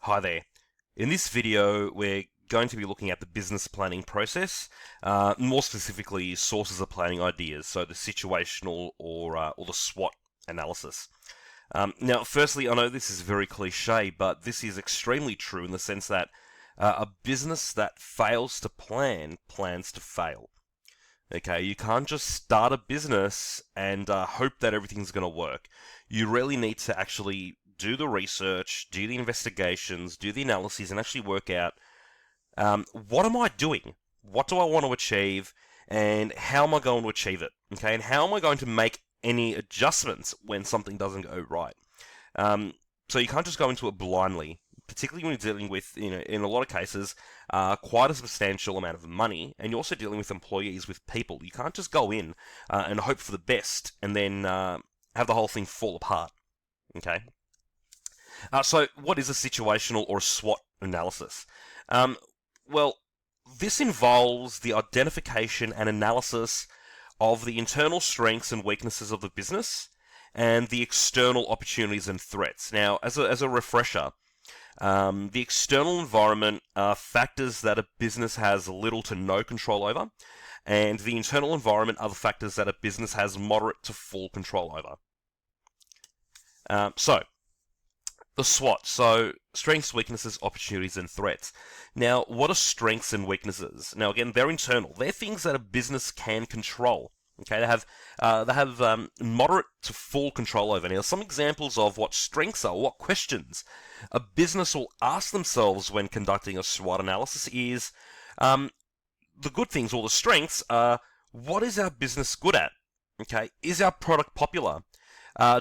Hi there. In this video, we're going to be looking at the business planning process, more specifically sources of planning ideas, so the situational or the SWOT analysis. Now, firstly, I know this is very cliche, but this is extremely true in the sense that a business that fails to plan plans to fail. Okay, you can't just start a business and hope that everything's going to work. You really need to actually do the research, do the investigations, do the analyses, and actually work out what am I doing? What do I want to achieve? And how am I going to achieve it? Okay, and how am I going to make any adjustments when something doesn't go right? So you can't just go into it blindly, particularly when you're dealing with, in a lot of cases, quite a substantial amount of money, and you're also dealing with employees, with people. You can't just go in and hope for the best and then have the whole thing fall apart. Okay? So what is a situational or a SWOT analysis? Well, this involves the identification and analysis of the internal strengths and weaknesses of the business and the external opportunities and threats. Now, as a refresher, the external environment are factors that a business has little to no control over, and the internal environment are the factors that a business has moderate to full control over. So, the SWOT, so strengths, weaknesses, opportunities, and threats. Now, what are strengths and weaknesses? Now, again, they're internal. They're things that a business can control. Okay, they have moderate to full control over. Now, some examples of what strengths are, what questions a business will ask themselves when conducting a SWOT analysis is the good things or the strengths are: what is our business good at? Okay, is our product popular?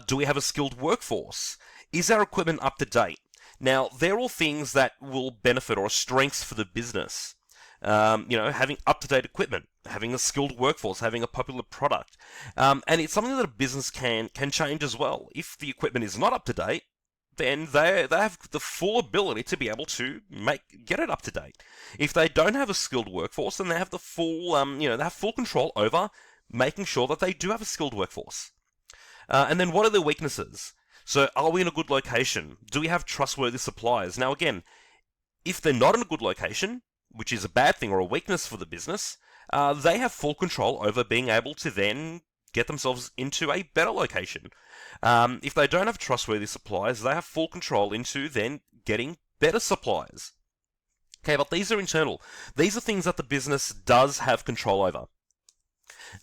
Do we have a skilled workforce? Is our equipment up to date? Now, they're all things that will benefit or are strengths for the business. Having up-to-date equipment, having a skilled workforce, having a popular product. And it's something that a business can change as well. If the equipment is not up to date, then they have the full ability to be able to get it up to date. If they don't have a skilled workforce, then they have the full they have full control over making sure that they do have a skilled workforce. And then what are their weaknesses? So, are we in a good location? Do we have trustworthy suppliers? Now, again, if they're not in a good location, which is a bad thing or a weakness for the business, they have full control over being able to then get themselves into a better location. If they don't have trustworthy suppliers, they have full control into then getting better suppliers. Okay, but these are internal. These are things that the business does have control over.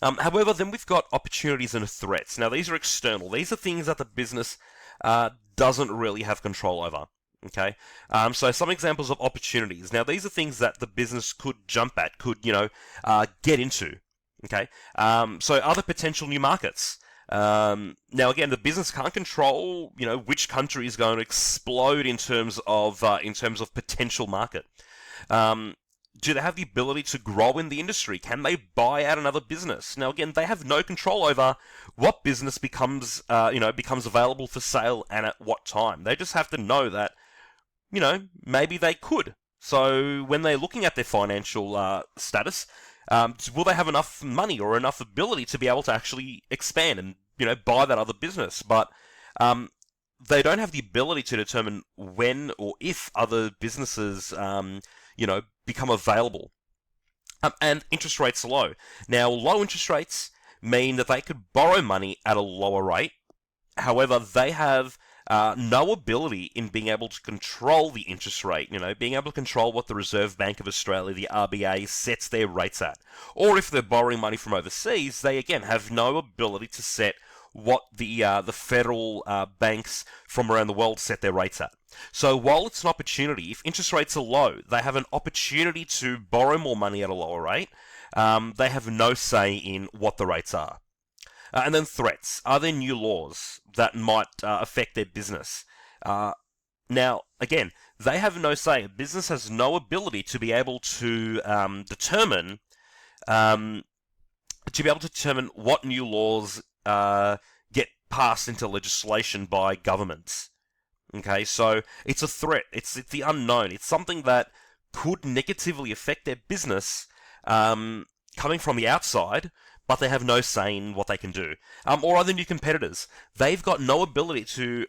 However, then we've got opportunities and threats. Now, these are external. These are things that the business doesn't really have control over. Okay, so some examples of opportunities. Now, these are things that the business could jump at, could get into. Okay, so other potential new markets. Now, again, the business can't control which country is going to explode in terms of potential market. Do they have the ability to grow in the industry? Can they buy out another business? Now, again, they have no control over what business becomes available for sale and at what time. They just have to know that, maybe they could. So when they're looking at their financial status, will they have enough money or enough ability to be able to actually expand and, buy that other business? But they don't have the ability to determine when or if other businesses, become available. And interest rates are low. Now, low interest rates mean that they could borrow money at a lower rate. However, they have no ability in being able to control the interest rate, being able to control what the Reserve Bank of Australia, the RBA, sets their rates at. Or if they're borrowing money from overseas, they again have no ability to set what the federal banks from around the world set their rates at. So while it's an opportunity, if interest rates are low, they have an opportunity to borrow more money at a lower rate. They have no say in what the rates are. And then threats. Are there new laws that might affect their business? Now, again, they have no say. A business has no ability to be able to determine what new laws get passed into legislation by governments. Okay, so it's a threat. It's the unknown. It's something that could negatively affect their business coming from the outside, but they have no say in what they can do. Or other new competitors. They've got no ability to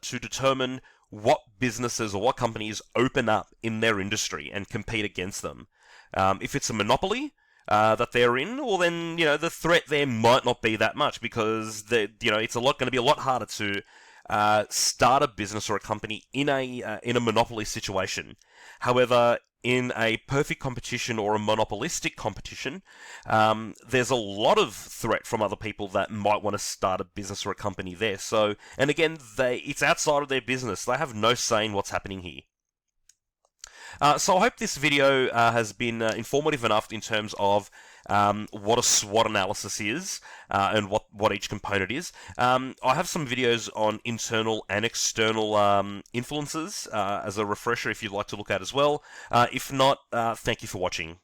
determine what businesses or what companies open up in their industry and compete against them. If it's a monopoly that they're in, well then the threat there might not be that much, because it's going to be a lot harder to start a business or a company in a monopoly situation. However, in a perfect competition or a monopolistic competition, there's a lot of threat from other people that might want to start a business or a company there. So, and again, it's outside of their business. They have no say in what's happening here. So I hope this video has been informative enough in terms of what a SWOT analysis is and what each component is. I have some videos on internal and external influences as a refresher if you'd like to look at as well. If not, thank you for watching.